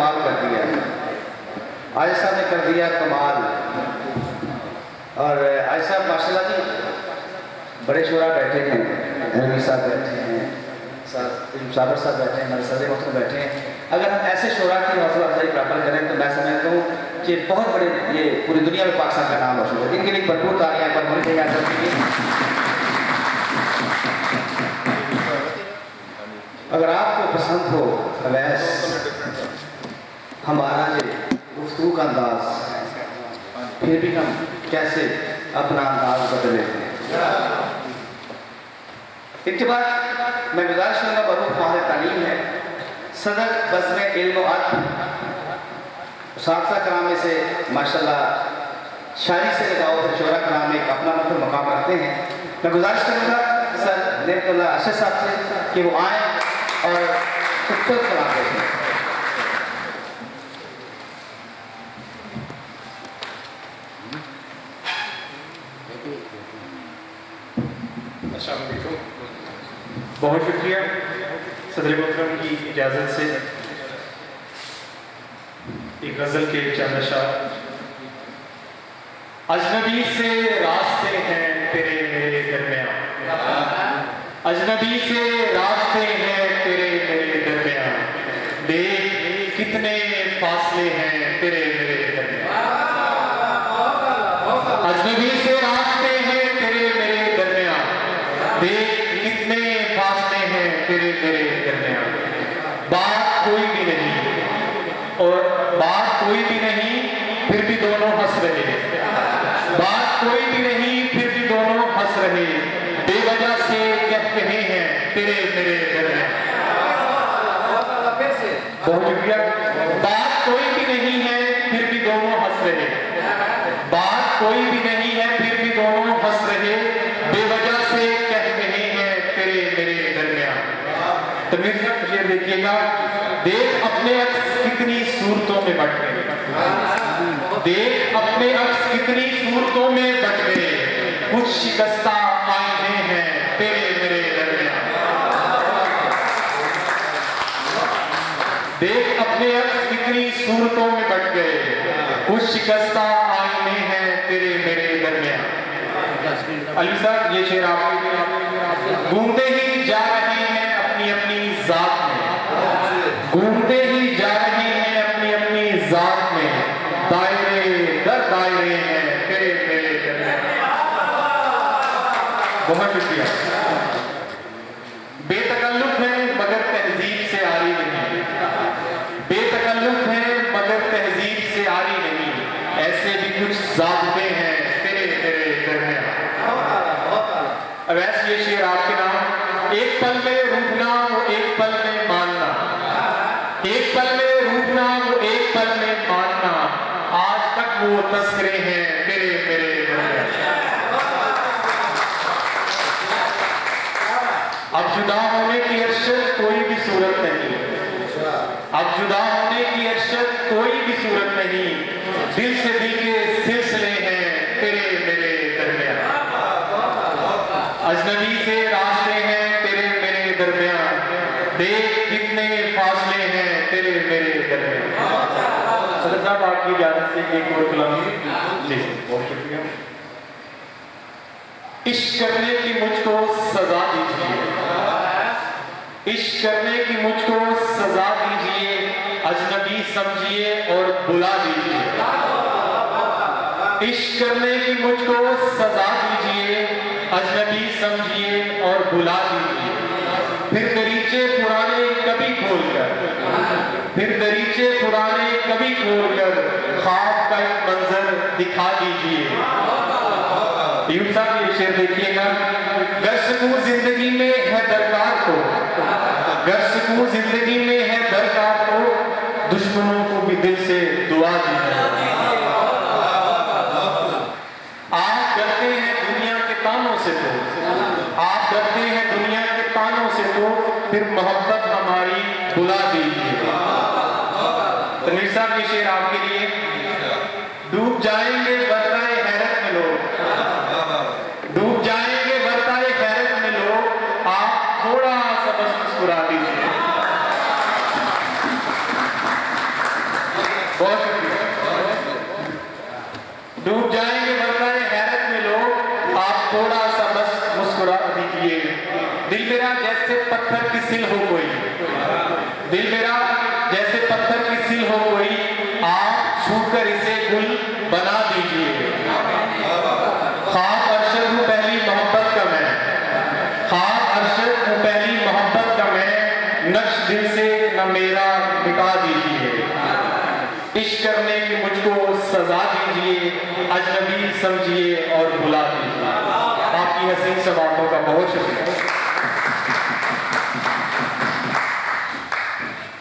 कमाल कर दिया, आयशा ने कर दिया कमाल। और आयशा माशाल्लाह जी बड़े शोरा बैठे हैं, रवि साहब बैठे हैं, साबर साहब बैठे हैं, हमारे सदर मोहतरम बैठे हैं। अगर हम ऐसे शोरा की हौसला अफजाई प्राप्त करें तो मैं समझता हूँ कि बहुत बड़े ये पूरी दुनिया में पाकिस्तान का नाम रोशन होगा। इनके लिए भरपूर तालियां पर होनी चाहिए। अगर आपको पसंद हो अवैस हमारा ये गुफ्तगू का अंदाज, फिर भी हम कैसे अपना अंदाज बदले। इसके बाद मैं गुजारिश करूँगा बरूफ माहिर तालीम है, सदर बज़्म इल्म व अदब साथसा कराम में से माशाल्लाह शायरी से लगाओ तो शोरा कराम में अपना मतलब मकाम रखते हैं। मैं गुजारिश करूँगा सर नेमतुल्लाह अशद साहब से कि वो आए और खूबसूरत कलाम देखें। बहुत शुक्रिया सदर मोहतरम की इजाज़त से एक गज़ल के चंद अशआर। अजनबी से रास्ते हैं तेरे मेरे दरमियां, अजनबी से रास्ते हैं तेरे मेरे दरमियां, देख कितने फासले हैं तेरे मेरे दरमियां। अजनबी से रास्ते हैं तेरे मेरे दरमियां, देख कितने फासले हैं तेरे मेरे दरमियां। बात कोई भी नहीं और बात कोई भी नहीं फिर भी दोनों हंस रहे, बात कोई भी नहीं फिर भी दोनों हंस रहे, बेवजह से कह रहे हैं तेरे मेरे दरमियां। बहुत शुक्रिया। बात कोई भी नहीं है फिर भी दोनों हंस रहे, बात कोई भी नहीं है फिर भी दोनों हंस रहे, बेवजह से कह रहे हैं तेरे मेरे दरमियां। तो मेरे साथ ये देखिएगा, देख अपने अक्स कितनी सूरतों में बट गए, देख अपने अक्स कितनी सूरतों में बट गए, कुछ शिकस्ता आईने हैं तेरे मेरे दरमियां। देख अपने अक्स कितनी सूरतों में बट गए, कुछ शिकस्ता आईने हैं तेरे मेरे दरमियां। अली साहब ये शेर आप घूमते ही जा रहे हैं अपनी अपनी जात में, घूमते ही जा रहे हैं अपनी अपनी जात में, दायरे दर दायरे हैं तेरे मेरे दरमियां। बहुत शुक्रिया। बेतकल्लुफ है मगर तहजीब से आरी नहीं, बेतकल्लुफ है मगर तहजीब से आरी नहीं, ऐसे भी कुछ ज़ाब्ते हैं तेरे मेरे दरमियां। अवैस ये शेर आपके नाम। एक पल में रूठना वो एक पल में मानना, एक पल में रूठना वो एक पल में मानना, आज तक वो तस्करे हैं तेरे मेरे दरमियां। अब जुदा होने की अर्शद कोई भी सूरत नहीं, अब जुदा होने की अर्शद कोई भी सूरत नहीं, दिल से दिल के सिलसिले हैं तेरे मेरे दरमियां। अजनबी से रास्ते हैं तेरे मेरे दरमियां, देख कितने फासले हैं तेरे मेरे दरमियां। सदर साहब आपकी इजाजत से एक और कलाम ले। बहुत शुक्रिया। इश्क करने की मुझको सजा दीजिए, इश्क करने की मुझको सजा दीजिए, अजनबी समझिए और बुला दीजिए। इश्क करने की मुझको सजा दीजिए, अजनबी समझिए और बुला दीजिए। फिर दरीचे पुराने कभी खोलकर, फिर दरीचे पुराने कभी खोलकर, ख्वाब का एक मंजर दिखा दीजिए। यूं साहब ये शेर देखिएगा। गर सुकून जिंदगी में है दरकार को, गर सुकून जिंदगी में है दरकार को, दुश्मनों को भी दिल से दुआ दीजिए। आप डरते हैं दुनिया के तानों से तो, आप डरते हैं दुनिया के तानों से तो, फिर मोहब्बत हमारी बुला दीजिए। तनवीर साहब ये शेर आपके लिए। डूब जाएंगे बरताए हैरत में लोग, डूब जाएंगे बरताए हैरत में लोग, आप थोड़ा सा बस मुस्कुरा दीजिए। बहुत शुक्रिया। डूब जाएंगे वरना हैरत में लोग, आप थोड़ा सा बस मुस्कुरा दीजिए। दिल मेरा जैसे पत्थर की सिल हो कोई, दिल मेरा जैसे पत्थर की सिल हो कोई, आप छूकर इसे गुल बना दीजिए। ख्वाब अरशद हूँ पहली मोहब्बत का मैं, ख्वाब अरशद हूँ पहली मोहब्बत का मैं, नक्श दिल से न मेरा मिटा दीजिए। इश्क करने की मुझको सजा दीजिए, अजनबी समझिए और भुला दीजिए। आपकी हसीन से बातों का बहुत शुक्रिया।